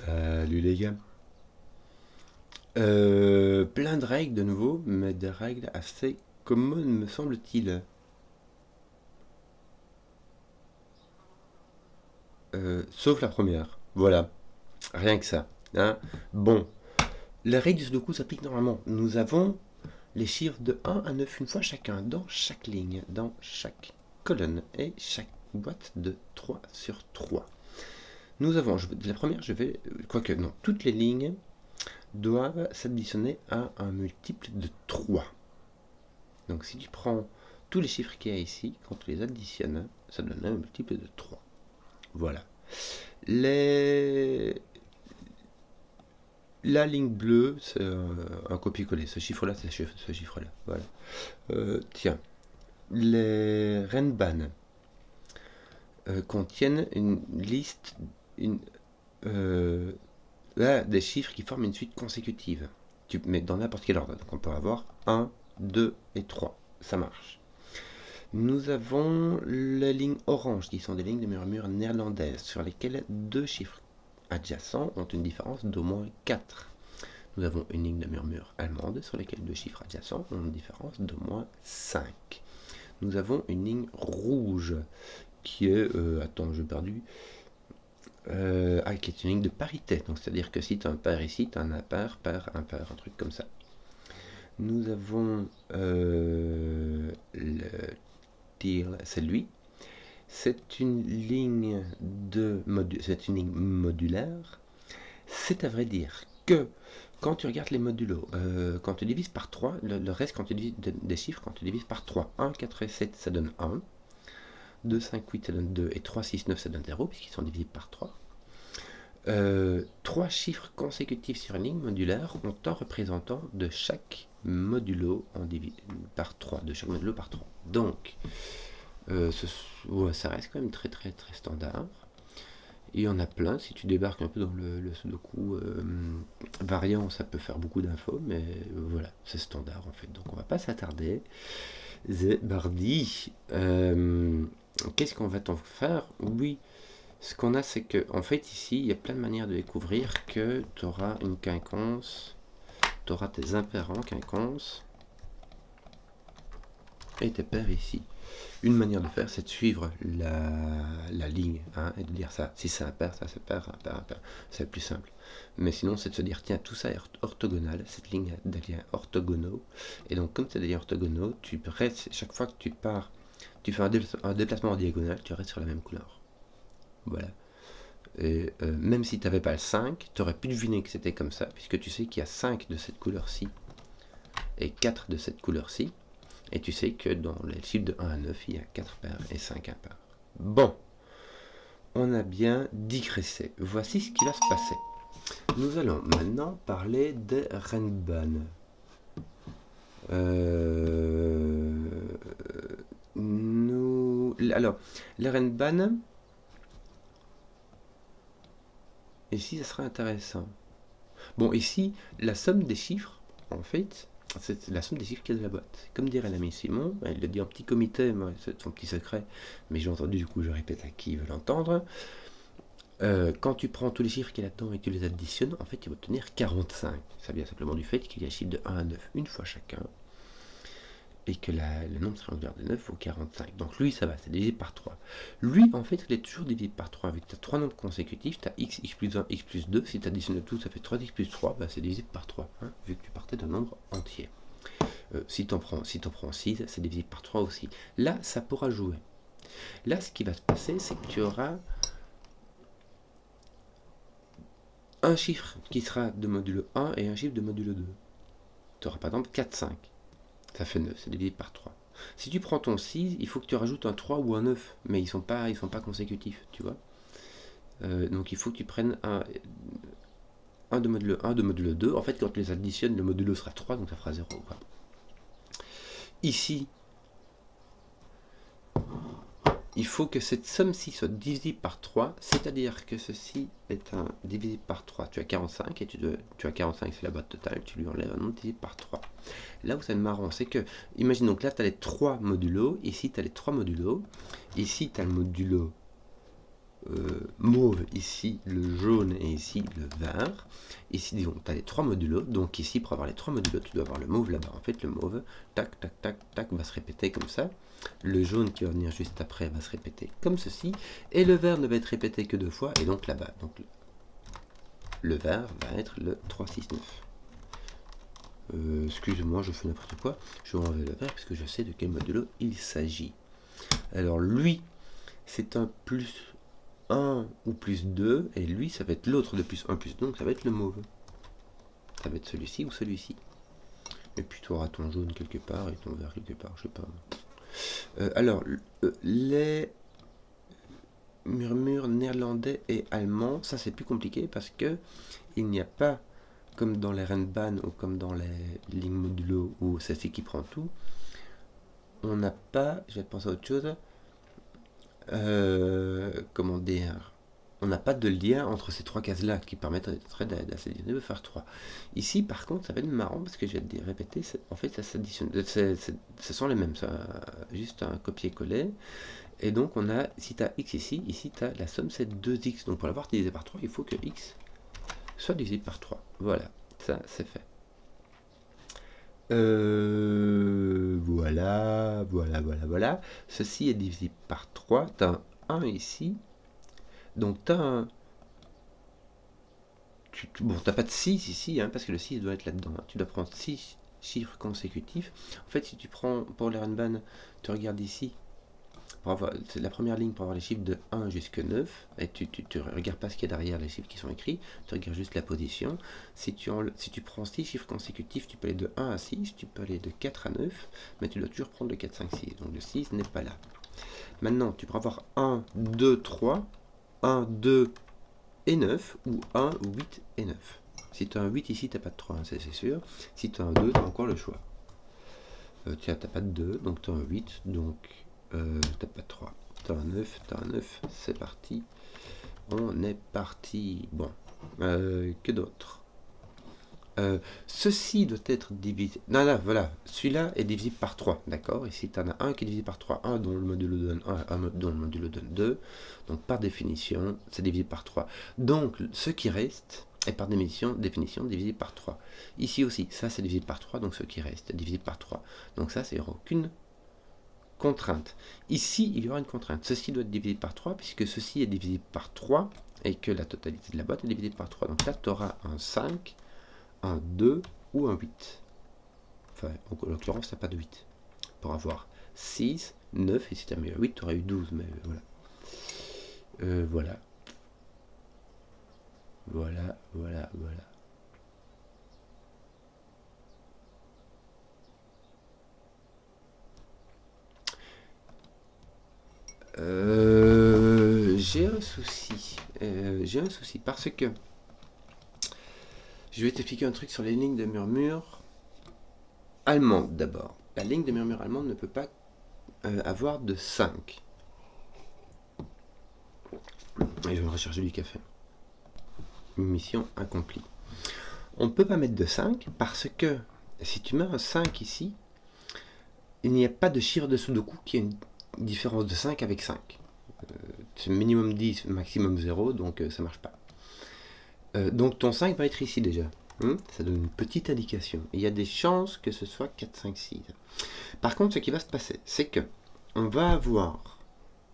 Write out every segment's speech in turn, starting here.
Salut les gars. Plein de règles de nouveau, mais des règles assez communes me semble-t-il. Sauf la première. Voilà, rien que ça. Hein. Bon, les règles du Sudoku s'appliquent normalement. Nous avons les chiffres de 1 à 9 une fois chacun, dans chaque ligne, dans chaque colonne et chaque boîte de 3 sur 3. Nous avons, la première, quoique non, toutes les lignes doivent s'additionner à un multiple de 3. Donc si tu prends tous les chiffres qu'il y a ici, quand tu les additionnes, ça donne un multiple de 3. Voilà. La ligne bleue, c'est un copier-coller. Ce chiffre-là, c'est ce chiffre-là. Voilà. Tiens. Les Renban contiennent une liste, des chiffres qui forment une suite consécutive. Tu mets dans n'importe quel ordre. Donc on peut avoir 1, 2 et 3. Ça marche. Nous avons les lignes oranges, qui sont des lignes de murmure néerlandaises, sur lesquelles deux chiffres adjacents ont une différence d'au moins 4. Nous avons une ligne de murmure allemande, sur lesquelles deux chiffres adjacents ont une différence d'au moins 5. Nous avons une ligne rouge, qui est... attends, j'ai perdu... qui est une ligne de parité. Donc c'est-à-dire que si tu as un pair ici, tu as un impair, pair, impair, un truc comme ça. Nous avons c'est lui. C'est une ligne modulaire. C'est à vrai dire que quand tu regardes les modulos, quand tu divises par 3, le reste, quand tu divises des chiffres, quand tu divises par 3, 1, 4 et 7, ça donne 1. 2, 5, 8, ça donne 2. Et 3, 6, 9, ça donne 0, puisqu'ils sont divisés par 3. 3 chiffres consécutifs sur une ligne modulaire ont un représentant de chaque modulo par 3, de chaque modulo par 3. Donc, ça reste quand même très très très standard. Il y en a plein. Si tu débarques un peu dans le Sudoku variant, ça peut faire beaucoup d'infos, mais voilà, c'est standard en fait. Donc on va pas s'attarder. C'est bardi. Qu'est-ce qu'on va t'en faire? Oui. Ce qu'on a, c'est que, en fait, ici, il y a plein de manières de découvrir que tu auras une quinconce, tu auras tes impairs en quinconce, et tes pairs ici. Une manière de faire, c'est de suivre la ligne, hein, et de dire ça. Si c'est un pair, ça c'est pair, un pair, un pair. C'est le plus simple. Mais sinon, c'est de se dire, tiens, tout ça est orthogonal, cette ligne a des liens orthogonaux. Et donc, comme c'est des liens orthogonaux, tu restes, chaque fois que tu pars, tu fais un déplacement en diagonale, tu restes sur la même couleur. Voilà. Et même si tu n'avais pas le 5, tu aurais pu deviner que c'était comme ça, puisque tu sais qu'il y a 5 de cette couleur-ci et 4 de cette couleur-ci. Et tu sais que dans les chiffres de 1 à 9, il y a 4 paires et 5 impaires. Bon, on a bien digressé. Voici ce qui va se passer. Nous allons maintenant parler des Renban. Alors, les Renban... Ici, ça sera intéressant. Bon, ici, la somme des chiffres, en fait, c'est la somme des chiffres qu'il y a de la boîte. Comme dirait l'ami Simon, elle le dit en petit comité, c'est son petit secret, mais j'ai entendu, du coup, je répète à qui veut l'entendre. Quand tu prends tous les chiffres qu'il y a là-dedans et que tu les additionnes, en fait, tu vas obtenir 45. Ça vient simplement du fait qu'il y a un chiffre de 1 à 9 une fois chacun, et que le nombre triangulaire de 9 vaut 45. Donc lui, ça va, c'est divisé par 3. Lui, en fait, il est toujours divisé par 3. Vu que tu as 3 nombres consécutifs, tu as x plus 1, x plus 2. Si tu additionnes tout, ça fait 3x plus 3, bah, c'est divisé par 3, hein, vu que tu partais d'un nombre entier. Si tu en prends 6, c'est divisé par 3 aussi. Là, ça pourra jouer. Là, ce qui va se passer, c'est que tu auras un chiffre qui sera de modulo 1 et un chiffre de modulo 2. Tu auras par exemple 4, 5. Ça fait 9, c'est divisé par 3. Si tu prends ton 6, il faut que tu rajoutes un 3 ou un 9, mais ils sont pas consécutifs, tu vois. Donc il faut que tu prennes un de modulo 1, de modulo 2. En fait, quand tu les additionnes, le modulo sera 3, donc ça fera 0. Quoi. Ici, il faut que cette somme-ci soit divisible par 3, c'est-à-dire que ceci est un divisé par 3. Tu as 45, et tu as 45, c'est la boîte totale, tu lui enlèves un nombre divisé par 3. Là où c'est marrant, c'est que, imagine donc là, tu as les 3 modulos, ici tu as les 3 modulos, ici tu as le modulo mauve, ici le jaune et ici le vert. Ici, disons, tu as les trois modulos. Donc ici, pour avoir les trois modulos, tu dois avoir le mauve là-bas. En fait, le mauve, tac, tac, tac, tac, va se répéter comme ça. Le jaune qui va venir juste après va se répéter comme ceci. Et le vert ne va être répété que deux fois, et donc là-bas. Donc le vert va être le 3, 6, 9. Excusez-moi, je fais n'importe quoi. Je vais enlever le vert parce que je sais de quel modulo il s'agit. Alors lui, c'est un plus 1 ou plus 2, et lui, ça va être l'autre de plus 1 plus 2, donc ça va être le mauve. Ça va être celui-ci ou celui-ci. Et puis tu auras ton jaune quelque part et ton vert quelque part, je sais pas. Alors, les murmures néerlandais et allemands, ça c'est plus compliqué parce que il n'y a pas, comme dans les Renban ou comme dans les lignes modulo où c'est ce qui prend tout, on n'a pas, je vais penser à autre chose, comment dire, on n'a pas de lien entre ces trois cases-là qui permettent d'additionner de faire 3. Ici, par contre, ça va être marrant parce que je vais te répéter, en fait, ça s'additionne, ce sont les mêmes, ça, juste un copier-coller. Et donc, on a, si tu as x ici tu as la somme, c'est 2x. Donc, pour l'avoir divisé par 3, il faut que x soit divisé par 3. Voilà, ça, c'est fait. Voilà. Ceci est divisé par 3. Tu as un 1 ici. Donc, tu as un... Bon, tu n'as pas de 6 ici, hein, parce que le 6 doit être là-dedans. Hein. Tu dois prendre 6 chiffres consécutifs. En fait, si tu prends pour les Renban, tu regardes ici. C'est la première ligne pour avoir les chiffres de 1 jusqu'à 9, et tu regardes pas ce qu'il y a derrière les chiffres qui sont écrits, tu regardes juste la position. Si tu prends 6 chiffres consécutifs, tu peux aller de 1 à 6, tu peux aller de 4 à 9, mais tu dois toujours prendre le 4, 5, 6, donc le 6 n'est pas là. Maintenant, tu peux avoir 1, 2, 3, 1, 2 et 9, ou 1, 8 et 9. Si tu as un 8 ici, tu n'as pas de 3, hein, c'est sûr. Si tu as un 2, tu as encore le choix. Tu n'as pas de 2, donc tu as un 8, donc... t'as pas de 3, t'as un 9, c'est parti. On est parti. Bon, que d'autre ceci doit être divisé. Non, voilà, celui-là est divisible par 3, d'accord. Ici, tu en as un qui est divisé par 3, un dont le modulo donne 1, un dont le modulo donne 2. Donc, par définition, c'est divisé par 3. Donc, ce qui reste est par définition divisé par 3. Ici aussi, ça c'est divisé par 3, donc ce qui reste est divisé par 3. Donc, ça, c'est aucune contrainte. Ici, il y aura une contrainte. Ceci doit être divisé par 3, puisque ceci est divisé par 3, et que la totalité de la boîte est divisée par 3. Donc là, tu auras un 5, un 2 ou un 8. Enfin, en l'occurrence, tu n'as pas de 8. Pour avoir 6, 9, et si tu as mis un 8, tu aurais eu 12, mais voilà. Voilà. J'ai un souci parce que je vais t'expliquer un truc sur les lignes de murmure allemandes d'abord. La ligne de murmure allemande ne peut pas avoir de 5. Et je vais rechercher du café. Mission accomplie. On ne peut pas mettre de 5 parce que si tu mets un 5 ici, il n'y a pas de chiffre de Sudoku qui a une différence de 5 avec 5. C'est minimum 10, maximum 0, donc ça marche pas. Donc ton 5 va être ici déjà. Ça donne une petite indication. Il y a des chances que ce soit 4, 5, 6. Par contre, ce qui va se passer, c'est que on va avoir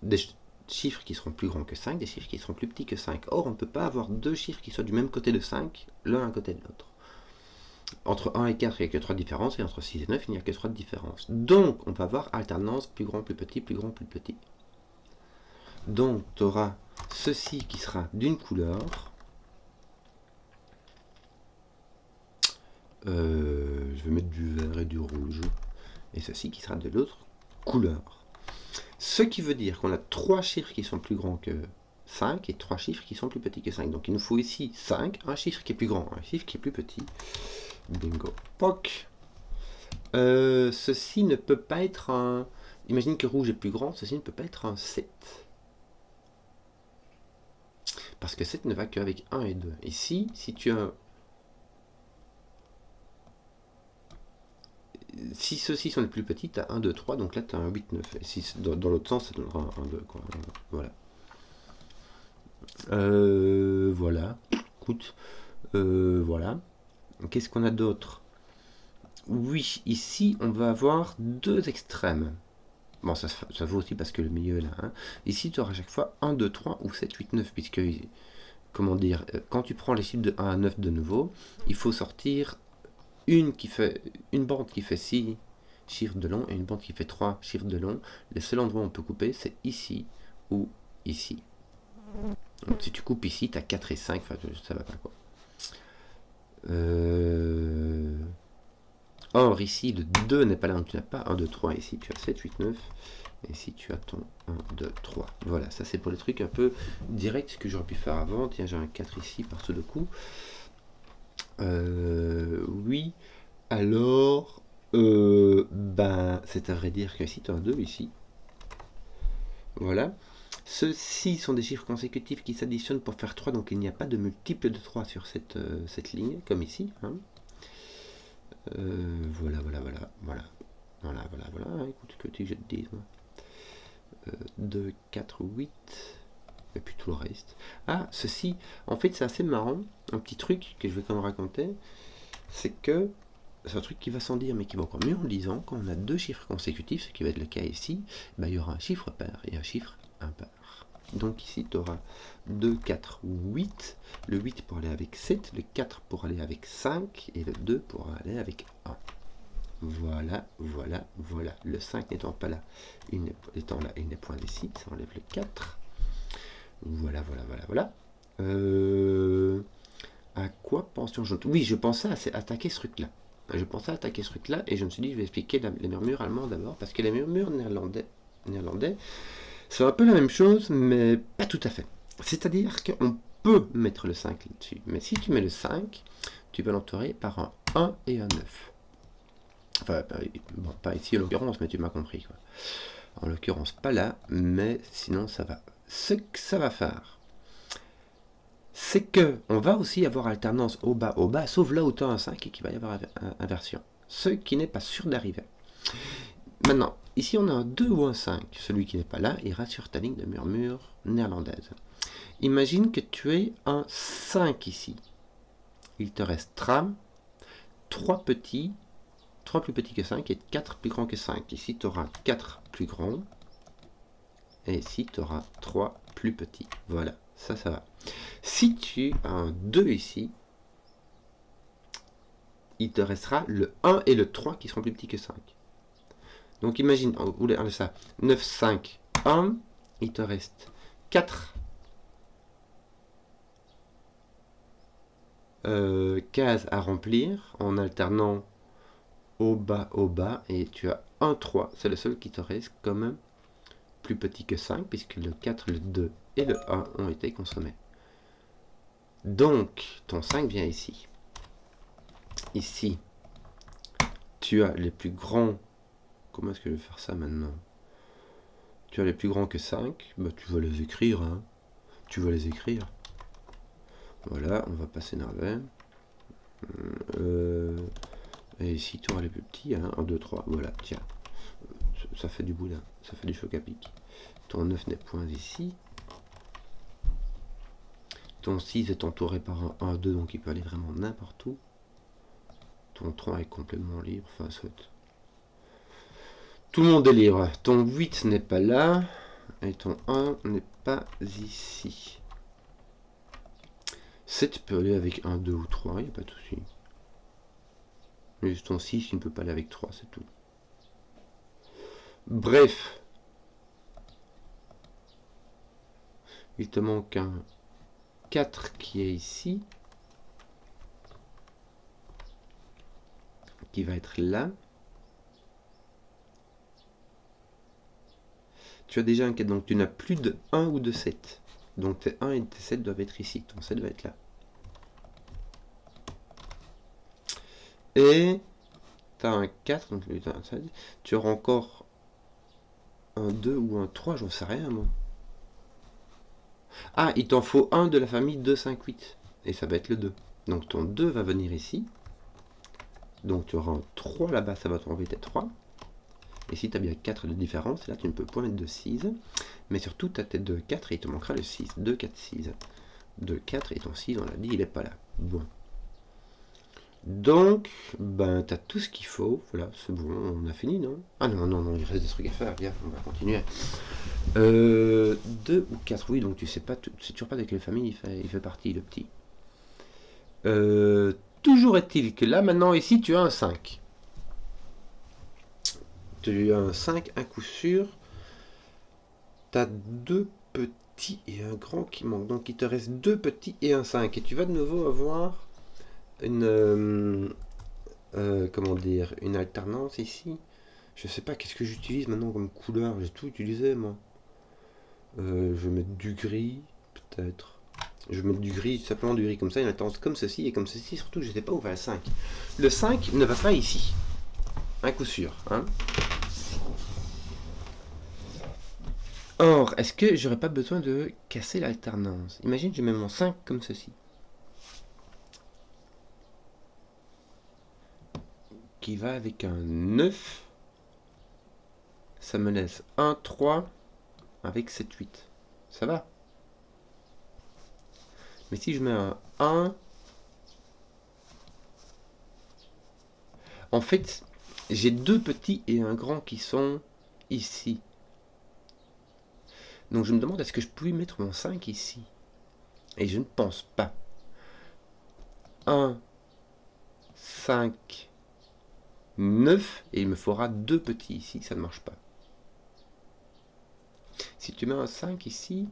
des chiffres qui seront plus grands que 5, des chiffres qui seront plus petits que 5. Or, on ne peut pas avoir deux chiffres qui soient du même côté de 5, l'un à côté de l'autre. Entre 1 et 4, il n'y a que 3 différences, et entre 6 et 9, il n'y a que 3 différences. Donc, on va avoir alternance plus grand, plus petit, plus grand, plus petit. Donc, tu auras ceci qui sera d'une couleur. Je vais mettre du vert et du rouge. Et ceci qui sera de l'autre couleur. Ce qui veut dire qu'on a 3 chiffres qui sont plus grands que 5 et 3 chiffres qui sont plus petits que 5. Donc il nous faut ici 5, un chiffre qui est plus grand, un chiffre qui est plus petit. Bingo. POC. Ceci ne peut pas être un... Imagine que rouge est plus grand, ceci ne peut pas être un 7. Parce que 7 ne va qu'avec 1 et 2. Ici, si tu as... Si ceux-ci sont les plus petits, tu as 1, 2, 3, donc là tu as un 8, 9. Et si dans l'autre sens, ça donnera un 2. Quoi. Voilà. Voilà. Écoute, voilà. Qu'est-ce qu'on a d'autre? Oui, ici, on va avoir deux extrêmes. Bon, ça vaut aussi parce que le milieu est là. Hein. Ici, tu auras à chaque fois 1, 2, 3 ou 7, 8, 9, puisque, comment dire, quand tu prends les chiffres de 1 à 9 de nouveau, il faut sortir une bande qui fait 6 chiffres de long et une bande qui fait 3 chiffres de long. Le seul endroit où on peut couper, c'est ici ou ici. Donc, si tu coupes ici, tu as 4 et 5, enfin, ça va pas quoi. Or, ici, le 2 n'est pas là, donc tu n'as pas 1, 2, 3. Ici, tu as 7, 8, 9. Et ici, tu as ton 1, 2, 3. Voilà, ça c'est pour les trucs un peu directs que j'aurais pu faire avant. Tiens, j'ai un 4 ici par ce de coup. Oui. Alors, ben, c'est à vrai dire que si tu as un 2 ici. Voilà. Ceux-ci sont des chiffres consécutifs qui s'additionnent pour faire 3, donc il n'y a pas de multiple de 3 sur cette ligne, comme ici. Hein. Voilà. Écoute, que tu je te dise. 2, 4, 8. Et puis tout le reste. Ah, ceci, en fait, c'est assez marrant. Un petit truc que je vais quand même raconter. C'est que c'est un truc qui va sans dire, mais qui va encore mieux en le disant. Quand on a deux chiffres consécutifs, ce qui va être le cas ici, ben, il y aura un chiffre pair et un chiffre impair. Donc ici, tu auras 2, 4, 8. Le 8 pour aller avec 7, le 4 pour aller avec 5, et le 2 pour aller avec 1. Voilà. Le 5 n'étant pas là, étant là, il n'est point ici, ça enlève le 4. Voilà. À quoi pensions-je? Oui, je pensais à attaquer ce truc-là. Et je me suis dit, je vais expliquer les murmures allemands d'abord, parce que les murmures néerlandais, c'est un peu la même chose, mais pas tout à fait. C'est-à-dire qu'on peut mettre le 5 là-dessus, mais si tu mets le 5, tu vas l'entourer par un 1 et un 9. Enfin, bon, pas ici en l'occurrence, mais tu m'as compris. Quoi. En l'occurrence, pas là, mais sinon ça va. Ce que ça va faire, c'est que on va aussi avoir alternance au bas, sauf là où tu as un 5 et qu'il va y avoir inversion. Ce qui n'est pas sûr d'arriver. Maintenant, ici on a un 2 ou un 5. Celui qui n'est pas là ira sur ta ligne de murmure néerlandaise. Imagine que tu aies un 5 ici. Il te restera 3 plus petits que 5 et 4 plus grands que 5. Ici, tu auras 4 plus grands. Et ici, tu auras 3 plus petits. Voilà, ça va. Si tu as un 2 ici, il te restera le 1 et le 3 qui seront plus petits que 5. Donc imagine, ça, 9, 5, 1, il te reste 4 cases à remplir en alternant au bas, et tu as un 3, c'est le seul qui te reste quand même plus petit que 5, puisque le 4, le 2 et le 1 ont été consommés. Donc, ton 5 vient ici. Ici, tu as les plus grands. Comment est-ce que je vais faire ça maintenant? Tu as les plus grands que 5, bah, tu vas les écrire. Hein. Voilà, on va pas s'énerver. Et ici, tu auras les plus petits. 1, 2, 3. Voilà, tiens. Ça fait du boulot, ça fait du choc à pic. Ton 9 n'est point ici. Ton 6 est entouré par un 1, 2, donc il peut aller vraiment n'importe où. Ton 3 est complètement libre, enfin soit. Tout le monde est libre. Ton 8 n'est pas là. Et ton 1 n'est pas ici. 7 peut aller avec 1, 2 ou 3, il n'y a pas de souci. Juste ton 6, il ne peut pas aller avec 3, c'est tout. Bref. Il te manque un 4 qui est ici. Qui va être là. Tu as déjà un 4, donc tu n'as plus de 1 ou de 7. Donc tes 1 et tes 7 doivent être ici. Ton 7 va être là. Et tu as un 4, donc tu auras encore un 2 ou un 3, j'en sais rien moi. Ah, il t'en faut un de la famille 2, 5, 8. Et ça va être le 2. Donc ton 2 va venir ici. Donc tu auras un 3 là-bas, ça va t'enlever tes 3. Et si tu as bien 4 de différence, là tu ne peux point mettre de 6. Mais surtout, tu as tes 2, 4 et il te manquera le 6. 2, 4, 6. 2, 4 et ton 6, on l'a dit, il n'est pas là. Bon. Donc, ben, tu as tout ce qu'il faut. Voilà, c'est bon, on a fini, non? Ah non, non, non, il reste des trucs à faire. Viens, on va continuer. 2 ou 4, oui, donc tu sais pas, c'est toujours pas de quelle famille il fait partie, le petit. Toujours est-il que là, maintenant, ici, tu as un 5. Tu as un 5, un coup sûr. Tu as 2 petits et un grand qui manque. Donc, il te reste 2 petits et un 5. Et tu vas de nouveau avoir une... comment dire, une alternance ici. Je sais pas qu'est-ce que j'utilise maintenant comme couleur. J'ai tout utilisé, moi. Je vais mettre du gris, peut-être. Je vais mettre du gris, simplement du gris comme ça, une alternance comme ceci et comme ceci. Surtout, je ne sais pas où va le 5. Le 5 ne va pas ici. Un coup sûr. Hein. Or, est-ce que j'aurais pas besoin de casser l'alternance? Imagine, je mets mon 5 comme ceci. Qui va avec un 9. Ça me laisse un 3 avec 7, 8. Ça va. Mais si je mets un 1... En fait, j'ai 2 petits et un grand qui sont ici. Donc je me demande, est-ce que je peux mettre mon 5 ici? Et je ne pense pas. 1, 5, 9, et il me faudra 2 petits ici, ça ne marche pas. Si tu mets un 5 ici,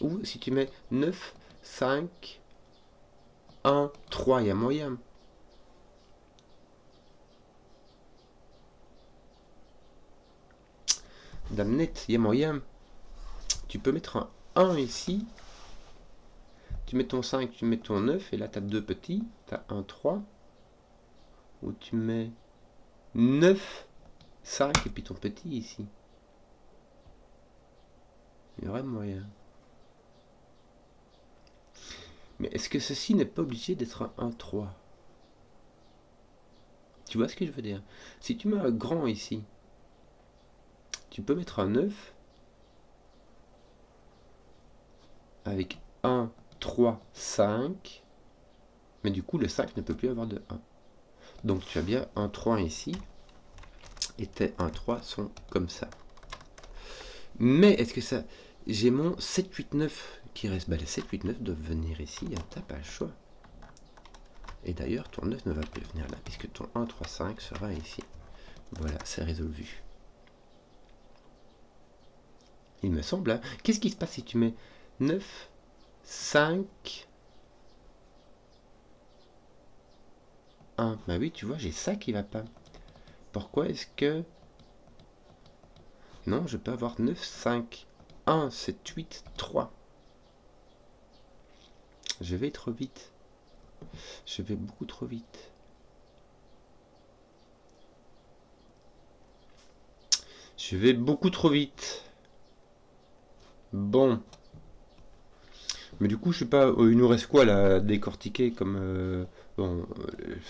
ou si tu mets 9, 5, 1, 3, il y a moyen. Damnette, il y a moyen. Tu peux mettre un 1 ici. Tu mets ton 5, tu mets ton 9, et là tu as 2 petits. Tu as 1, 3. Ou tu mets 9, 5, et puis ton petit ici. Il y aurait moyen. Mais est-ce que ceci n'est pas obligé d'être un 1, 3? Tu vois ce que je veux dire? Si tu mets un grand ici, tu peux mettre un 9 avec 1, 3, 5. Mais du coup, le 5 ne peut plus avoir de 1. Donc tu as bien un 3 ici. Et tes 1, 3 sont comme ça. Mais est-ce que ça... J'ai mon 7, 8, 9 qui reste. Bah, les 7, 8, 9 doivent venir ici. Hein, t'as pas le choix. Et d'ailleurs, ton 9 ne va plus venir là, puisque ton 1, 3, 5 sera ici. Voilà, c'est résolu. Il me semble. Hein. Qu'est-ce qui se passe si tu mets 9, 5, 1? Bah oui, tu vois, j'ai ça qui va pas. Pourquoi est-ce que... Non, je peux avoir 9, 5, 1, 7, 8, 3. Je vais trop vite. Je vais beaucoup trop vite. Je vais beaucoup trop vite. Bon. Mais du coup, je sais pas, il nous reste quoi là à décortiquer comme... bon,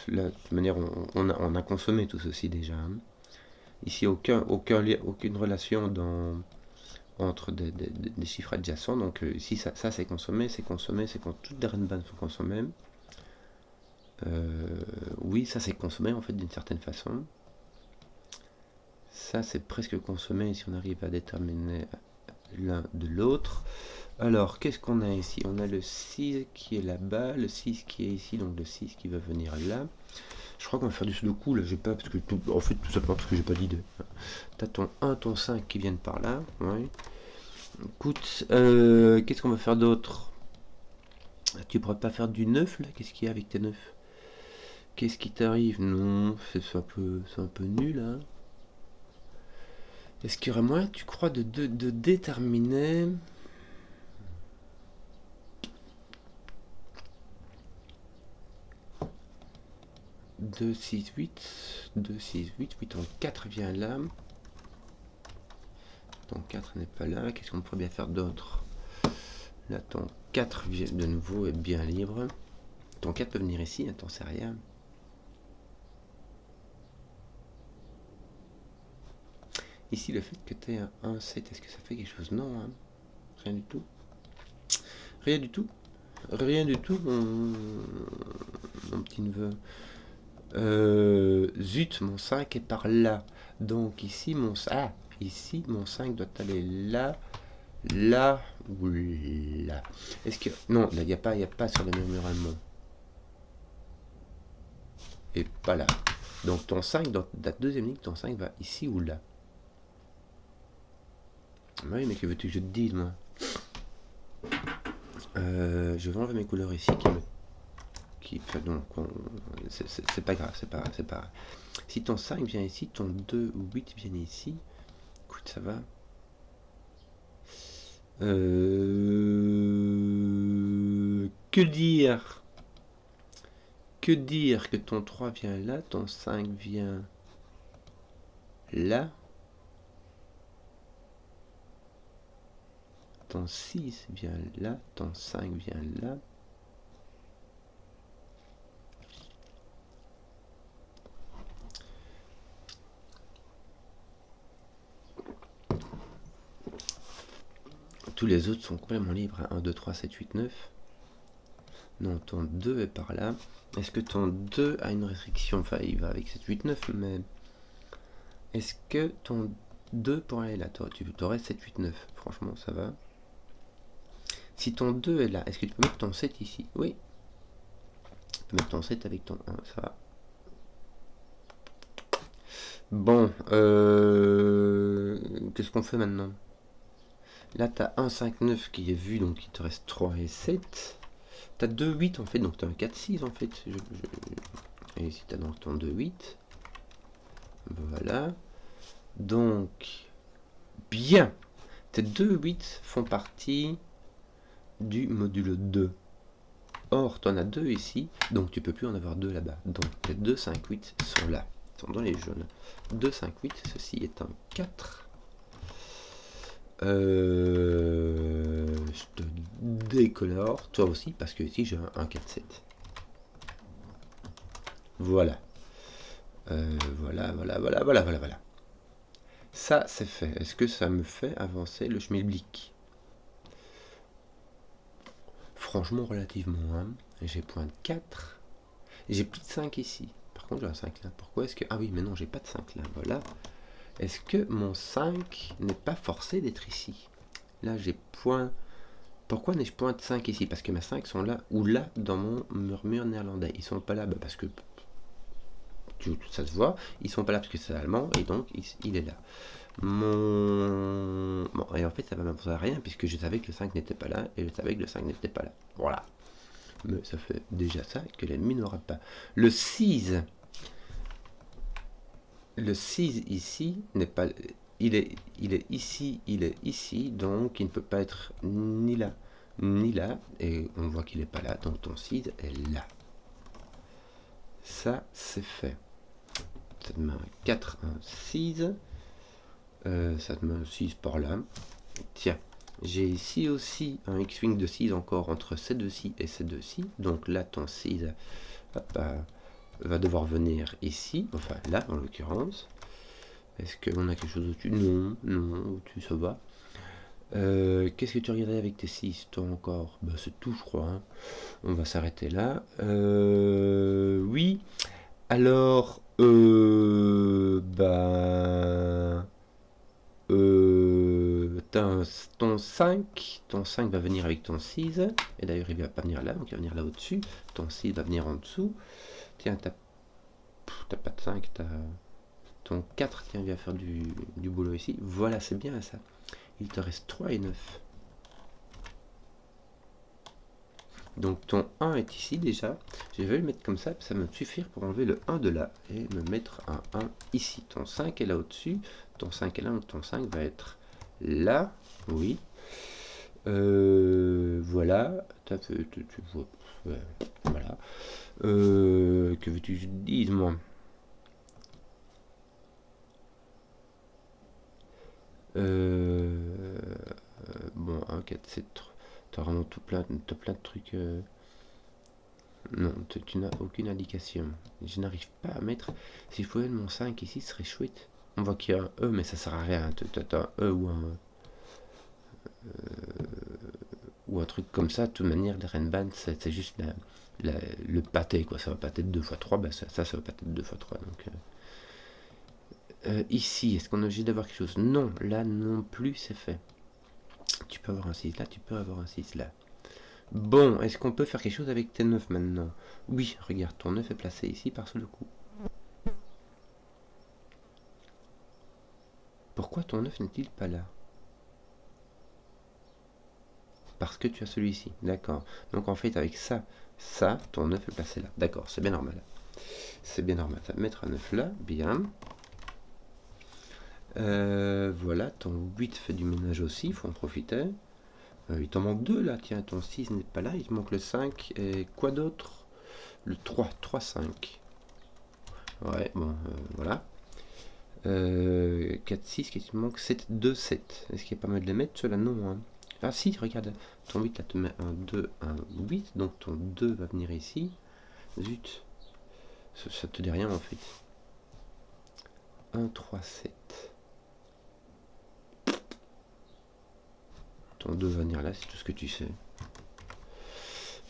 là, de toute manière, on a consommé tout ceci déjà. Hein. Ici, aucune relation entre des chiffres adjacents. Donc ici, ça c'est consommé, toutes les renbannes sont consommées. Oui, ça c'est consommé en fait d'une certaine façon. Ça c'est presque consommé si on arrive à déterminer l'un de l'autre. Alors, qu'est-ce qu'on a ici? On a le 6 qui est là-bas, le 6 qui est ici, donc le 6 qui va venir là. Je crois qu'on va faire du sudoku là, j'ai pas, parce que en fait tout simplement parce que j'ai pas d'idée. T'as ton 1, ton 5 qui viennent par là, ouais. Écoute, qu'est-ce qu'on va faire d'autre? Tu pourrais pas faire du 9 là? Qu'est-ce qu'il y a avec tes 9? Qu'est-ce qui t'arrive? Non, c'est un peu nul hein. Est-ce qu'il y aurait moyen, tu crois, de déterminer... Deux, 6, 8, 2, 6, 8, oui, ton 4 vient là. Ton 4 n'est pas là. Qu'est-ce qu'on pourrait bien faire d'autre? Là, ton 4 vient de nouveau est bien libre. Ton 4 peut venir ici, hein, t'en sais rien. Ici, le fait que tu aies un 1, 7, est-ce que ça fait quelque chose? Non, hein. Rien du tout. Rien du tout. Rien du tout, mon petit neveu. Zut, mon 5 est par là. Donc ici, ici, mon 5 doit aller là, là ou là. Est-ce que... Non, là, il n'y a pas sur le murmuralement. Et pas là. Donc ton 5, dans la deuxième ligne, ton 5 va ici ou là. Oui, mais que veux-tu que je te dise, moi? Je vais enlever mes couleurs ici donc c'est pas grave, c'est pas grave. Si ton 5 vient ici, ton 2 ou 8 vient ici, écoute, ça va. Que dire? Que dire que ton 3 vient là, ton 5 vient là, ton 6 vient là, ton 5 vient là. Tous les autres sont complètement libres. 1, 2, 3, 7, 8, 9. Non, ton 2 est par là. Est-ce que ton 2 a une restriction? Enfin, il va avec 7, 8, 9, mais... Est-ce que ton 2 pourrait aller là? Tu aurais 7, 8, 9. Franchement, ça va. Si ton 2 est là, est-ce que tu peux mettre ton 7 ici? Oui. Tu peux mettre ton 7 avec ton 1, ça va. Bon, qu'est-ce qu'on fait maintenant? Là, tu as 1, 5, 9 qui est vu, donc il te reste 3 et 7. Tu as 2, 8 en fait, donc tu as un 4, 6 en fait. Et ici, tu as donc ton 2, 8. Voilà. Donc, bien. Tes 2, 8 font partie du module 2. Or, tu en as 2 ici, donc tu peux plus en avoir 2 là-bas. Donc, tes 2, 5, 8 sont là, sont dans les jaunes. 2, 5, 8, ceci est un 4. Je te décolore, toi aussi, parce que ici j'ai un 4, 7. Voilà. Voilà. Ça, c'est fait. Est-ce que ça me fait avancer le schmilblick? Franchement, relativement. Hein. J'ai point de 4. J'ai plus de 5 ici. Par contre, j'ai un 5 là. Pourquoi est-ce que... Ah oui, mais non, j'ai pas de 5 là. Voilà. Est-ce que mon 5 n'est pas forcé d'être ici? Là, j'ai point... Pourquoi n'ai-je point de 5 ici? Parce que mes 5 sont là ou là dans mon murmure néerlandais. Ils sont pas là parce que... ça se voit. Ils sont pas là parce que c'est allemand et donc il est là. Bon, et en fait, ça va m'apporter à rien puisque je savais que le 5 n'était pas là et je savais que le 5 n'était pas là. Voilà. Mais ça fait déjà ça que l'ennemi n'aura pas. Le 6 ici n'est pas... Il est ici, donc il ne peut pas être ni là, ni là. Et on voit qu'il n'est pas là, donc ton 6 est là. Ça, c'est fait. Ça te met un 4, un 6. Ça te met un 6 par là. Tiens, j'ai ici aussi un X-Wing de 6 encore entre ces deux-ci et ces deux-ci. Donc là, ton 6 va devoir venir ici. Enfin, là, en l'occurrence. Est-ce qu'on a quelque chose au-dessus? Non, au-dessus, ça va. Qu'est-ce que tu regardais avec tes 6, toi encore? Bah, c'est tout, je crois. Hein. On va s'arrêter là. Oui. Alors, ton 5 va venir avec ton 6, et d'ailleurs il va pas venir là, donc il va venir là au-dessus, ton 6 va venir en dessous, tiens, t'as pas de 5, ton 4, tiens, vient faire du boulot ici, voilà, c'est bien ça, il te reste 3 et 9. Donc ton 1 est ici déjà, je vais le mettre comme ça va me suffire pour enlever le 1 de là, et me mettre un 1 ici, ton 5 est là au-dessus, ton 5 est là, donc ton 5 va être là, oui. Voilà, tu vois, voilà. Que veux-tu que je te dise, moi? Bon, 1, 4, 7, t'as vraiment plein de trucs. Non, tu n'as aucune indication. Je n'arrive pas à mettre... Si je pouvais mettre mon 5 ici, ce serait chouette. On voit qu'il y a un E, mais ça sert à rien. T'as un E ou un truc comme ça. De toute manière, les Renban, c'est juste le pâté, quoi. Ça va pâter de 2 x 3, bah ça va pâter de 2 x 3. Donc, ici, est-ce qu'on est obligé d'avoir quelque chose? Non, là non plus, c'est fait. Tu peux avoir un 6 là, tu peux avoir un 6 là. Bon, est-ce qu'on peut faire quelque chose avec tes 9 maintenant? Oui, regarde, ton 9 est placé ici par-dessus le coup. Pourquoi ton 9 n'est-il pas là? Parce que tu as celui-ci, d'accord. Donc en fait, avec ça, ton 9 est placé là. D'accord, c'est bien normal. C'est bien normal. Ça va mettre un 9 là, bien. Voilà, ton 8 fait du ménage aussi, il faut en profiter. Il t'en manque 2 là, tiens, ton 6 n'est pas là, il te manque le 5. Et quoi d'autre? Le 3, 3, 5. Ouais, bon, voilà. 4, 6, qu'est-ce qu'il me manque? 7, 2, 7. Est-ce qu'il y a pas mal de les mettre? Ceux-là, non. Hein. Ah si, regarde, ton 8 là te met un 2, un 8, donc ton 2 va venir ici. Zut, ça te dit rien en fait. 1, 3, 7. Ton 2 va venir là, c'est tout ce que tu sais.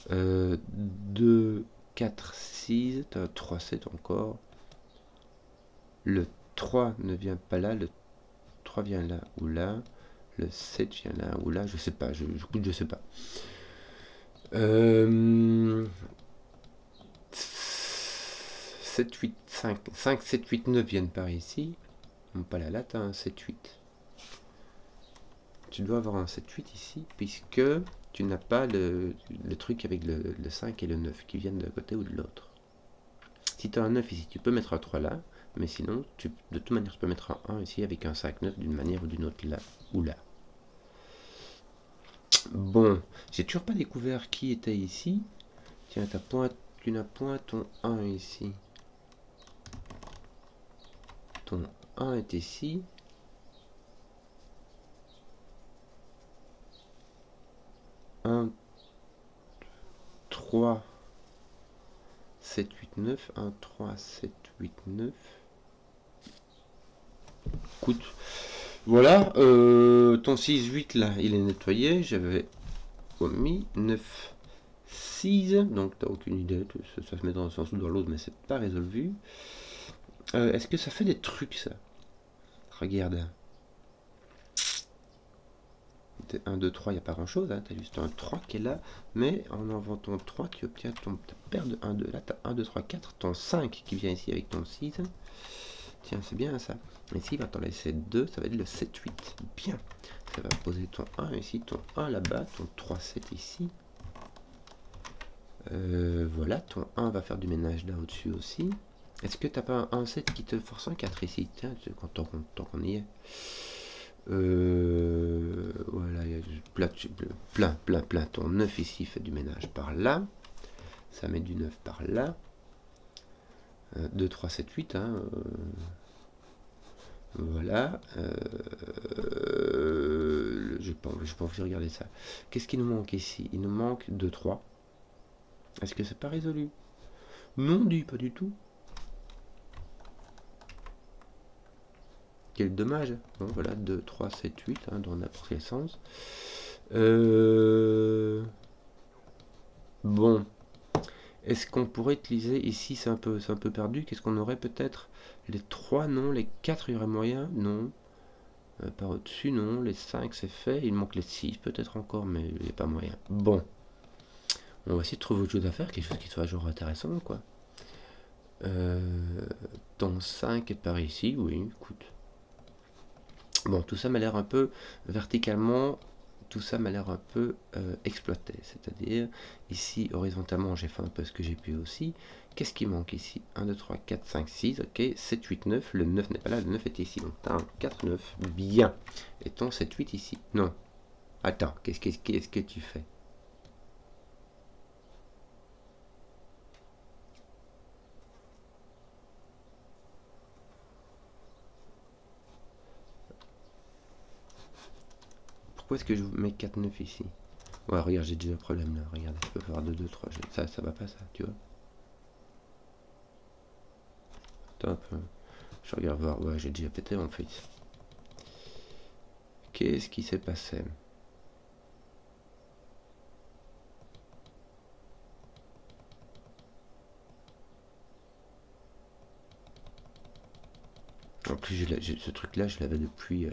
2, 4, 6, tu as 3, 7 encore. Le 3 ne vient pas là, le 3 vient là ou là. Le 7 vient là ou là, je sais pas, je sais pas. 7, 8, 5. 5, 7, 8, 9 viennent par ici. Non, pas là, là, tu as un 7, 8. Tu dois avoir un 7, 8 ici, puisque tu n'as pas le truc avec le 5 et le 9 qui viennent d'un côté ou de l'autre. Si tu as un 9 ici, tu peux mettre un 3 là, mais sinon, de toute manière, tu peux mettre un 1 ici avec un 5, 9 d'une manière ou d'une autre là ou là. Bon, j'ai toujours pas découvert qui était ici. Tiens, tu n'as point ton 1 ici. Ton 1 est ici. Un 3 7, 8, 9. 1, 3, 7, 8, 9. Écoute, voilà, ton 6, 8 là, il est nettoyé. J'avais omis 9, 6. Donc t'as aucune idée, ça se met dans un sens ou dans l'autre, mais c'est pas résolu. Est-ce que ça fait des trucs ça? Regarde. 1, 2, 3, il n'y a pas grand chose, hein. Tu as juste un 3 qui est là, mais en enlevant ton 3, tu obtiens ta paire de 1, 2. Là, tu as 1, 2, 3, 4, ton 5 qui vient ici avec ton 6. Tiens, c'est bien ça. Ici, il va t'en laisser 2, ça va être le 7, 8. Bien. Ça va poser ton 1 ici, ton 1 là-bas, ton 3, 7 ici. Voilà, ton 1 va faire du ménage là au-dessus aussi. Est-ce que tu n'as pas un 7 qui te force un 4 ici? Tiens, tant qu'on y est. Voilà, il y a plein. Ton 9 ici fait du ménage par là. Ça met du 9 par là. 2, 3, 7, 8. Hein, voilà. J'ai pas envie de regarder ça. Qu'est-ce qu'il nous manque ici? Il nous manque 2, 3. Est-ce que c'est pas résolu? Non, dit pas du tout. Quel dommage. Bon, voilà, 2, 3, 7, 8, hein, dans n'importe quel sens. Bon. Est-ce qu'on pourrait utiliser, ici c'est un peu perdu, qu'est-ce qu'on aurait peut-être? Les 3 non, les 4 il y aurait moyen, non. Par au-dessus, non, les 5 c'est fait, il manque les 6 peut-être encore, mais il n'y a pas moyen. Bon. On va essayer de trouver autre chose à faire, quelque chose qui soit genre intéressant, quoi. Ton 5 est par ici, oui, écoute. Bon, tout ça m'a l'air un peu verticalement, tout ça m'a l'air un peu exploité. C'est-à-dire, ici, horizontalement, j'ai fait un peu ce que j'ai pu aussi. Qu'est-ce qui manque ici? 1, 2, 3, 4, 5, 6, ok. 7, 8, 9. Le 9 n'est pas là, le 9 est ici. Donc, tu as un 4, 9. Bien. Et ton 7, 8 ici? Non. Attends, qu'est-ce que tu fais? Pourquoi est-ce que je mets 4, 9 ici? Ouais, regarde, j'ai déjà un problème là. Regarde, je peux faire 2, 2, 3. Ça va pas, ça, tu vois. Attends un peu. Je regarde voir. Ouais, j'ai déjà pété en fait. Qu'est-ce qui s'est passé? En plus, ce truc-là, je l'avais depuis...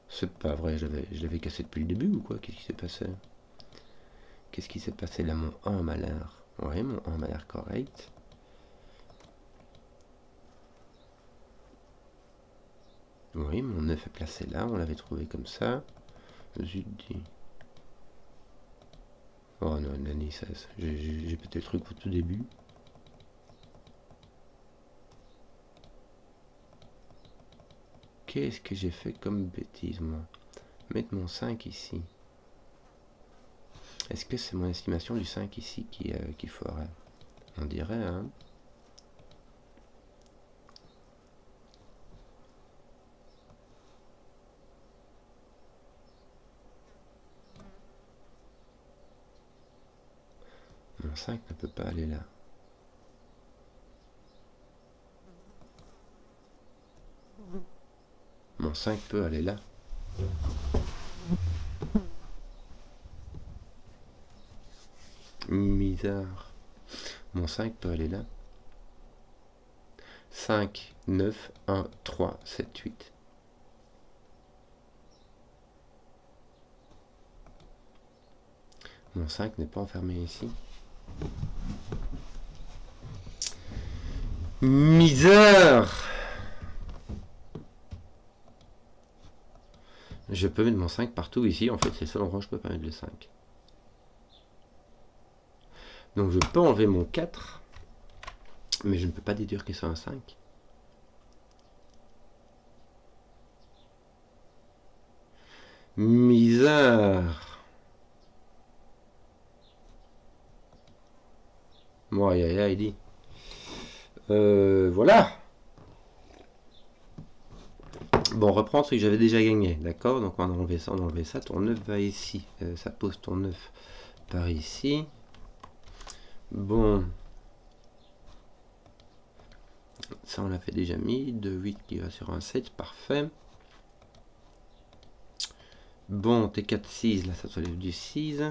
C'est pas vrai, je l'avais cassé depuis le début ou quoi? Qu'est-ce qui s'est passé? Qu'est-ce qui s'est passé là? Mon 1 m'a l'air... Ouais, mon 1 m'a l'air correct. Oui, mon 9 est placé là, on l'avait trouvé comme ça. Zut dit. Oh non, Nani, j'ai pété le truc au tout début. Qu'est-ce que j'ai fait comme bêtise, moi? Mettre mon 5 ici. Est-ce que c'est mon estimation du 5 ici qui foirait? On dirait, hein? Mon 5 ne peut pas aller là. Mon 5 peut aller là. Bizarre. Mon 5 peut aller là. 5, 9, 1, 3, 7, 8. Mon 5 n'est pas enfermé ici. Misère! Je peux mettre mon 5 partout ici. En fait, c'est le seul endroit où je peux pas mettre le 5. Donc je peux enlever mon 4. Mais je ne peux pas déduire que c'est un 5. Misère! Bon, aïe aïe aïe, dit. Voilà! Bon, on reprend ce que j'avais déjà gagné, d'accord? Donc on va enlever ça, ton 9 va ici. Ça pose ton 9 par ici. Bon. Ça on l'a fait déjà mis. 2, 8 qui va sur un 7, parfait. Bon, t'es 4, 6, là ça te relève du 6.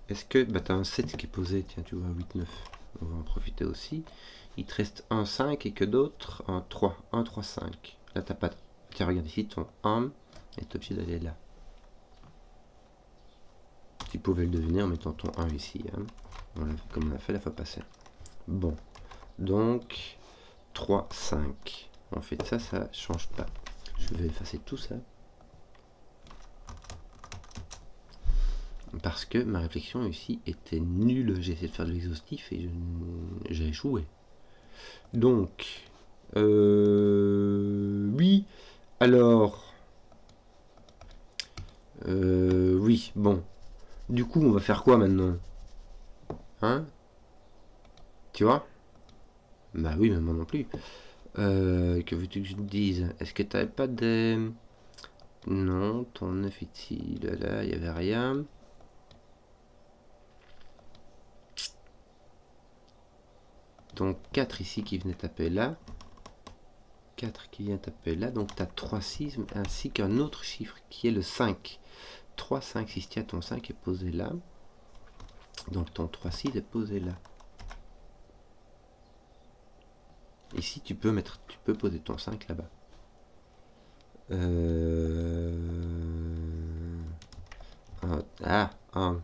Est-ce que... Bah t'as un 7 qui est posé, tiens tu vois, 8, 9. On va en profiter aussi. Il te reste un 5 et que d'autres? Un 3, 1, 3, 5. Là t'as pas... Tiens regarde ici, ton 1 est obligé d'aller là. Tu pouvais le deviner en mettant ton 1 ici, hein. Voilà, comme on a fait la fois passée. Bon, donc 3, 5. En fait ça, ça change pas. Je vais effacer tout ça. Parce que ma réflexion ici était nulle. J'ai essayé de faire de l'exhaustif et j'ai échoué. Donc, oui, alors, oui, bon. Du coup, on va faire quoi maintenant? Hein? Tu vois? Bah oui, mais moi non plus. Que veux-tu que je te dise? Est-ce que t'avais pas des... Non, ton 9 ici, là, il n'y avait rien. Donc 4 ici qui venait taper là. 4 qui vient taper là. Donc tu as 3, 6, ainsi qu'un autre chiffre qui est le 5. 3, 5, 6, tiens, ton 5 est posé là. Donc ton 3, 6 est posé là. Ici, tu peux poser ton 5 là-bas. 1,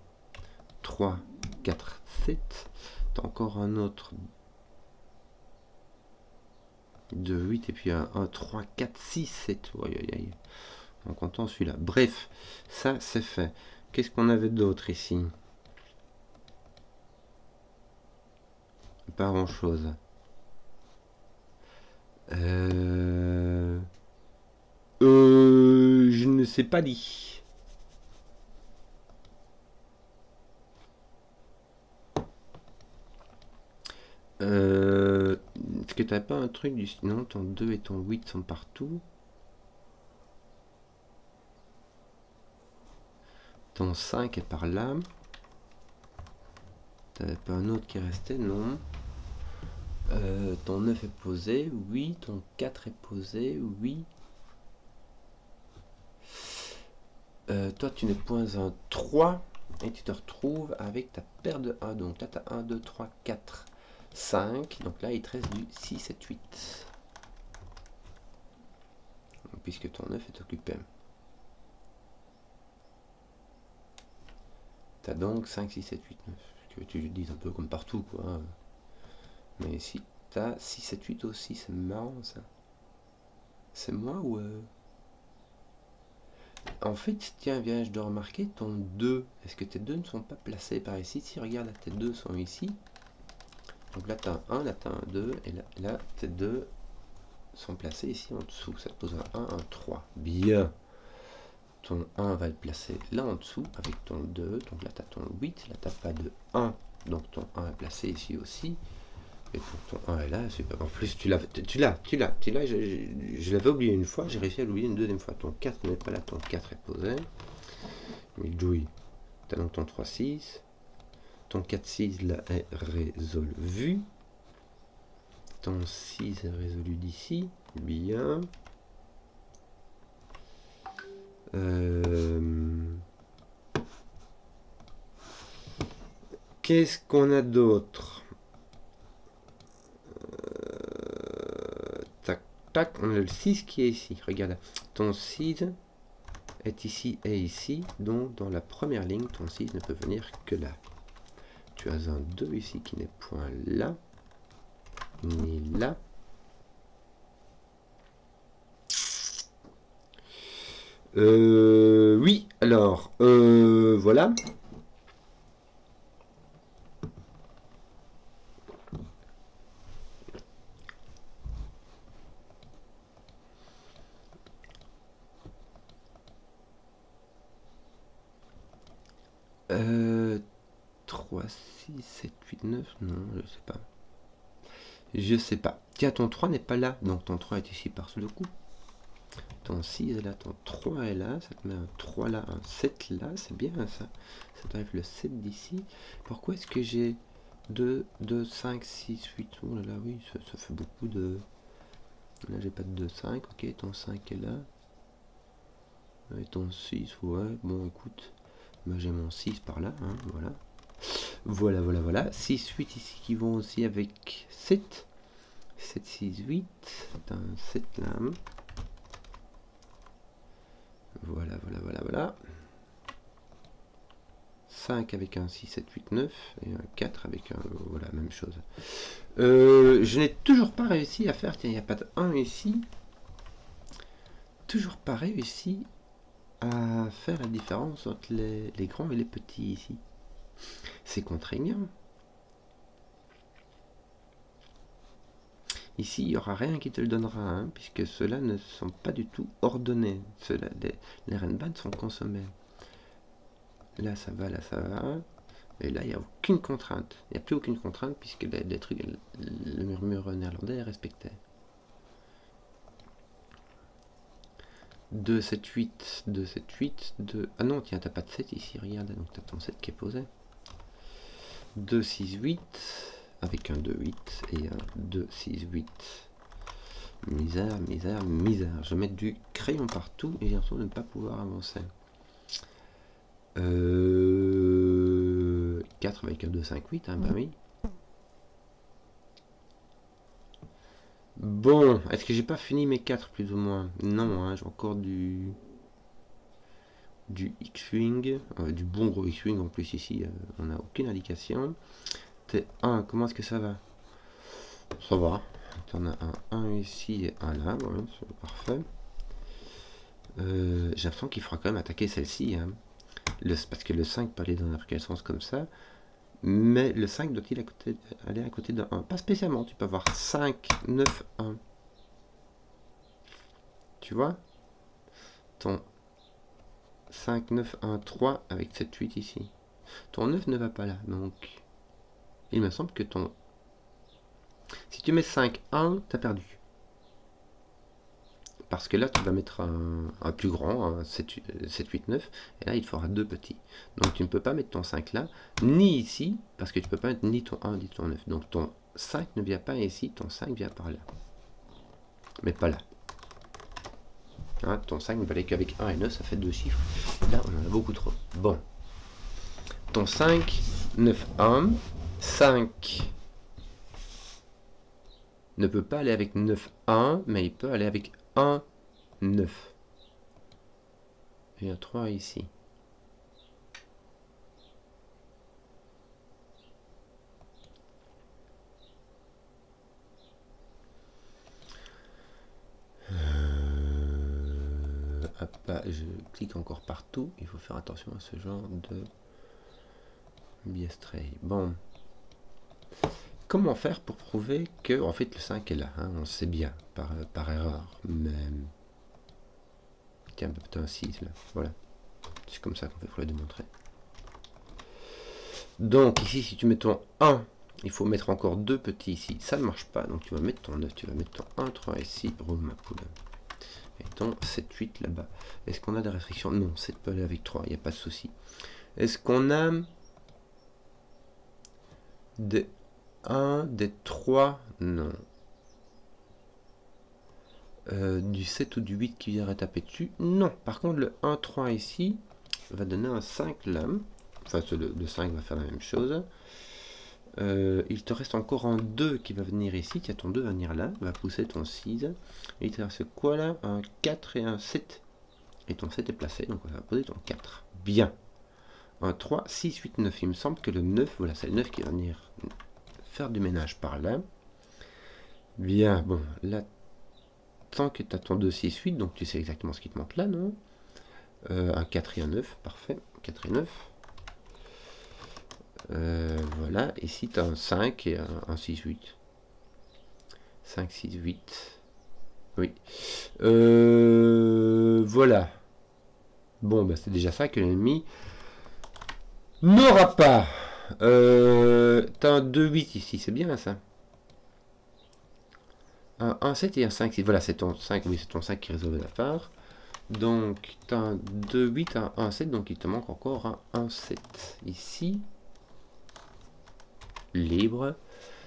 3, 4, 7. T'as encore un autre de 8 et puis un 3, 4, 6, 7. Aïe, aïe, aïe. En comptant celui-là. Bref, ça c'est fait. Qu'est-ce qu'on avait d'autre ici? Pas grand-chose. Je ne sais pas dit. Est-ce que t'as pas un truc du... Non, ton 2 et ton 8 sont partout. Ton 5 est par là. T'avais pas un autre qui restait? Non. Ton 9 est posé, oui. Ton 4 est posé, oui. Toi, tu n'es point un 3 et tu te retrouves avec ta paire de 1. Donc là, tu as 1, 2, 3, 4, 5. Donc là, il te reste du 6, 7, 8. Puisque ton 9 est occupé. Tu as donc 5, 6, 7, 8, 9. Que tu dises un peu comme partout, quoi. Mais ici, tu as 6, 7, 8 aussi. C'est marrant, ça. C'est moi ou... En fait, tiens, viens, je dois remarquer ton 2. Est-ce que tes 2 ne sont pas placés par ici? Si, regarde, là, tes 2 sont ici. Donc là, tu as un 1, là, tu as un 2. Et là, tes 2 sont placés ici en dessous. Ça te pose un 1, un 3. Bien. Ton 1 va le placer là en dessous avec ton 2. Donc là, tu as ton 8. Là, tu n'as pas de 1. Donc ton 1 est placé ici aussi. Et ton 1 est là. Super. En plus, tu l'as. Je l'avais oublié une fois. J'ai réussi à l'oublier une deuxième fois. Ton 4 n'est pas là. Ton 4 est posé. Mais Joey, tu as donc ton 3, 6. Ton 4, 6 là est résolu. Ton 6 est résolu d'ici. Bien. Qu'est-ce qu'on a d'autre? Tac, tac, on a le 6 qui est ici. Regarde, ton 6 est ici et ici. Donc, dans la première ligne, ton 6 ne peut venir que là. Tu as un 2 ici qui n'est point là, ni là. Oui, alors, voilà. Euh, 3, 6, 7, 8, 9, non, je sais pas. Je sais pas. Tiens, ton 3 n'est pas là, donc ton 3 est ici par le coup. Ton 6 est là, ton 3 est là, ça te met un 3 là, un 7 là, c'est bien ça. Ça t'arrive le 7 d'ici. Pourquoi est-ce que j'ai 2, 2, 5, 6, 8? Oh là là, oui, ça fait beaucoup de... Là, j'ai pas de 2, 5, ok, ton 5 est là. Et ton 6, ouais, bon, écoute, moi j'ai mon 6 par là, hein, voilà. Voilà, voilà, voilà. 6, 8 ici qui vont aussi avec 7. 7, 6, 8. C'est un 7 là. Voilà, voilà, voilà, voilà. 5 avec un 6, 7, 8, 9. Et un 4 avec un... Voilà, même chose. Je n'ai toujours pas réussi à faire... Tiens, il n'y a pas de 1 ici. Toujours pas réussi à faire la différence entre les grands et les petits ici. C'est contraignant. Ici, il n'y aura rien qui te le donnera, hein, puisque ceux-là ne sont pas du tout ordonnés. Les renbans sont consommés. Là, ça va, là, ça va. Et là, il n'y a aucune contrainte. Il n'y a plus aucune contrainte, puisque les trucs, le murmure néerlandais est respecté. 2, 7, 8, 2, 7, 8, 2... Ah non, tiens, t'as pas de 7 ici, regarde, donc t'as ton 7 qui est posé. 2, 6, 8, avec un 2, 8, et un 2, 6, 8. Misère, misère, misère. Je vais mettre du crayon partout, et j'ai l'impression de ne pas pouvoir avancer. 4 avec un 2, 5, 8, hein, bah oui. Bon, est-ce que j'ai pas fini mes 4 plus ou moins? Non, hein, j'ai encore du X-Wing, du bon gros X-Wing en plus ici, on n'a aucune indication. T1, comment est-ce que ça va? Ça va. On a un 1 ici et un là, voilà, c'est parfait. J'ai l'impression qu'il faudra quand même attaquer celle-ci, hein. Parce que le 5 peut aller dans quel sens comme ça. Mais le 5 doit-il aller à côté d'un 1? Pas spécialement, tu peux avoir 5, 9, 1. Tu vois? Ton 5, 9, 1, 3 avec 7, 8 ici. Ton 9 ne va pas là, donc il me semble que ton... Si tu mets 5, 1, t'as perdu. Parce que là, tu vas mettre un plus grand, un 7, 8, 9, et là, il te fera 2 petits. Donc, tu ne peux pas mettre ton 5 là, ni ici, parce que tu ne peux pas mettre ni ton 1, ni ton 9. Donc, ton 5 ne vient pas ici, ton 5 vient par là. Mais pas là. Hein, ton 5 ne valait qu'avec 1 et 9, ça fait 2 chiffres. Là, on en a beaucoup trop. Bon. Ton 5, 9, 1, 5 ne peut pas aller avec 9, 1, mais il peut aller avec 1, 9. Il y a 3 ici. Je clique encore partout. Il faut faire attention à ce genre de biastray. Bon. Comment faire pour prouver que en fait le 5 est là, hein, on sait bien par erreur. Mais tiens, peut-être un 6 là. Voilà. C'est comme ça qu'on fait pour le démontrer. Donc ici, si tu mets ton 1, il faut mettre encore 2 petits ici. Ça ne marche pas, donc tu vas mettre ton 9, tu vas mettre ton 1, 3 ici, roule ma poule. Et ton 7, 8 là-bas. Est-ce qu'on a des restrictions? Non, 7 peut aller avec 3, il n'y a pas de souci. Est-ce qu'on a des 1, des 3? Non. Du 7 ou du 8 qui viendrait taper dessus? Non. Par contre, le 1, 3 ici va donner un 5 là. Enfin, le 5 va faire la même chose. Il te reste encore un 2 qui va venir ici. Tiens, ton 2 va venir là, va pousser ton 6. Et il te reste quoi là? Un 4 et un 7. Et ton 7 est placé, donc on va poser ton 4. Bien. Un 3, 6, 8, 9. Il me semble que le 9, voilà, c'est le 9 qui va venir faire du ménage par là. Bien, bon, là, tant que tu as ton 2, 6, 8, donc tu sais exactement ce qui te manque là, non? Un 4 et un 9, parfait. 4 et 9. Voilà, ici tu as un 5 et un 6, 8. 5, 6, 8. Oui. Voilà. Bon, bah, c'est déjà ça que l'ennemi n'aura pas. T'as un 2, 8 ici, c'est bien ça. Un 1, 7 et un 5, 6. Voilà, c'est ton 5, oui, c'est ton 5 qui résolve l'affaire. Donc, tu as un 2, 8, un 1, 7, donc il te manque encore un 1, 7. Ici, libre.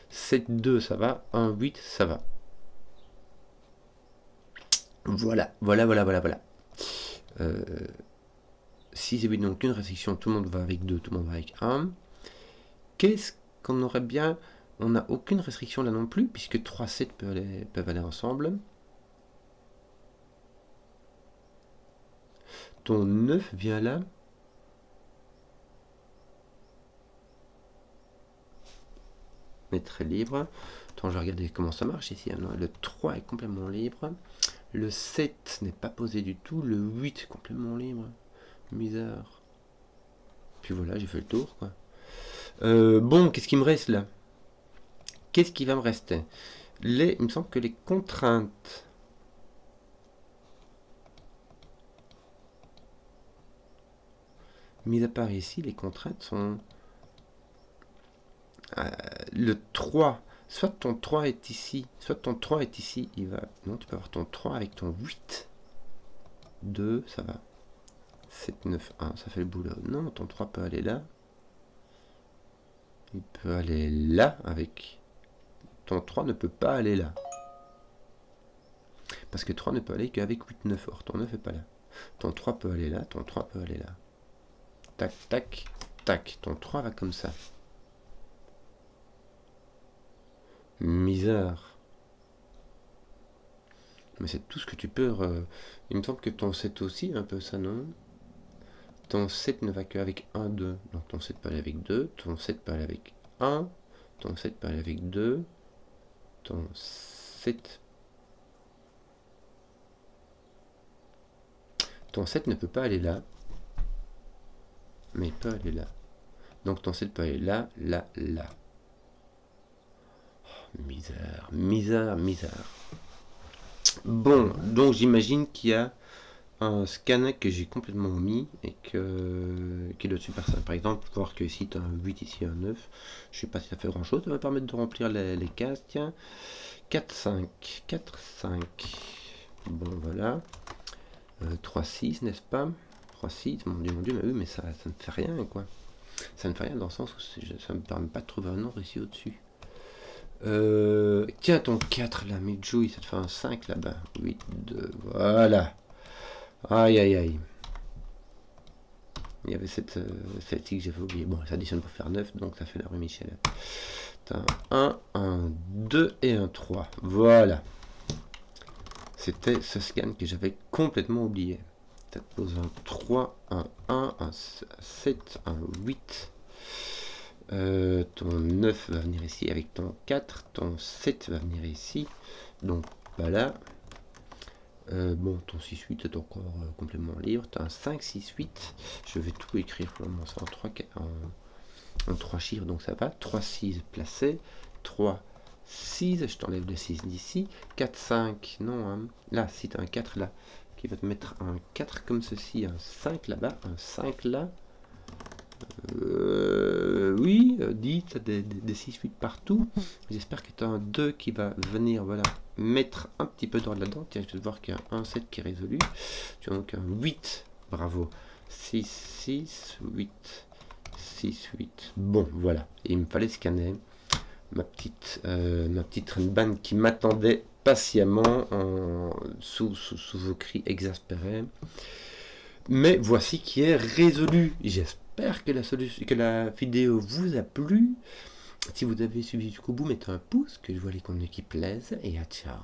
7, 2, ça va. 1, 8, ça va. Voilà, voilà, voilà, voilà, voilà. 6 et 8, donc une restriction, tout le monde va avec 2, tout le monde va avec 1. Qu'est-ce qu'on aurait bien? On n'a aucune restriction là non plus, puisque 3, 7 peuvent aller ensemble. Ton 9 vient là. Mais très libre. Attends, je vais regarder comment ça marche ici. Non, le 3 est complètement libre. Le 7 n'est pas posé du tout. Le 8 est complètement libre. Misère. Puis voilà, j'ai fait le tour, quoi. Bon, qu'est-ce qui me reste là? Qu'est-ce qui va me rester? Il me semble que les contraintes. Mis à part ici, les contraintes sont... le 3, soit ton 3 est ici, soit ton 3 est ici, il va... Non, tu peux avoir ton 3 avec ton 8. 2, ça va. 7, 9, 1, ça fait le boulot. Non, ton 3 peut aller là. Il peut aller là avec... Ton 3 ne peut pas aller là. Parce que 3 ne peut aller qu'avec 8, 9. Or, ton 9 n'est pas là. Ton 3 peut aller là, ton 3 peut aller là. Tac, tac, tac. Ton 3 va comme ça. Misère. Mais c'est tout ce que tu peux... Il me semble que ton 7 aussi, un peu ça, non? Ton 7 ne va qu'avec 1, 2. Donc ton 7 peut aller avec 2. Ton 7 peut aller avec 1. Ton 7 peut aller avec 2. Ton 7... Ton 7 ne peut pas aller là. Mais il peut aller là. Donc ton 7 peut aller là, là, là. Oh, misère, misère, misère. Bon, donc j'imagine qu'il y a un scanner que j'ai complètement omis et qui est le super simple. Par exemple, voir que ici tu as un 8, ici un 9. Je sais pas si ça fait grand chose. Ça va permettre de remplir les cases. Tiens, 4, 5, 4, 5. Bon, voilà. 3-6, n'est-ce pas? 3-6, mon dieu, mais oui, mais ça ne fait rien, quoi. Ça ne fait rien dans le sens où ça ne me permet pas de trouver un nombre ici au-dessus. Tiens, ton 4 là, mais Joey, ça te fait un 5 là-bas. 8, 2, voilà. Aïe, aïe, aïe. Il y avait celle-ci que j'avais oublié. Bon, ça additionne pour faire 9, donc ça fait la rue Michel. T'as un 1, un 2 et un 3. Voilà. C'était ce scan que j'avais complètement oublié. Ça te pose un 3, un 1, un 7, un 8. Ton 9 va venir ici avec ton 4. Ton 7 va venir ici. Donc, voilà. Bon, ton 6-8 est encore complètement libre. Tu as un 5-6-8. Je vais tout écrire pour le moment. C'est en 3 chiffres, donc ça va. 3-6 placé. 3-6. Je t'enlève le 6 d'ici. 4-5. Non, hein. Là, si tu as un 4 là, qui va te mettre un 4 comme ceci. Un 5 là-bas. Un 5 là. Oui, 10, tu as des 6-8 partout. J'espère que tu as un 2 qui va venir, voilà, mettre un petit peu d'ordre là-dedans. Tiens, je vais voir qu'il y a un 7 qui est résolu. Tu as donc un 8, bravo. 6, 6, 8, 6, 8. Bon, voilà. Et il me fallait scanner ma petite Renban qui m'attendait patiemment sous vos cris exaspérés. Mais voici qui est résolu. J'espère que la vidéo vous a plu. Si vous avez suivi jusqu'au bout, mettez un pouce, que je vois les contenus qui plaisent. Et à ciao.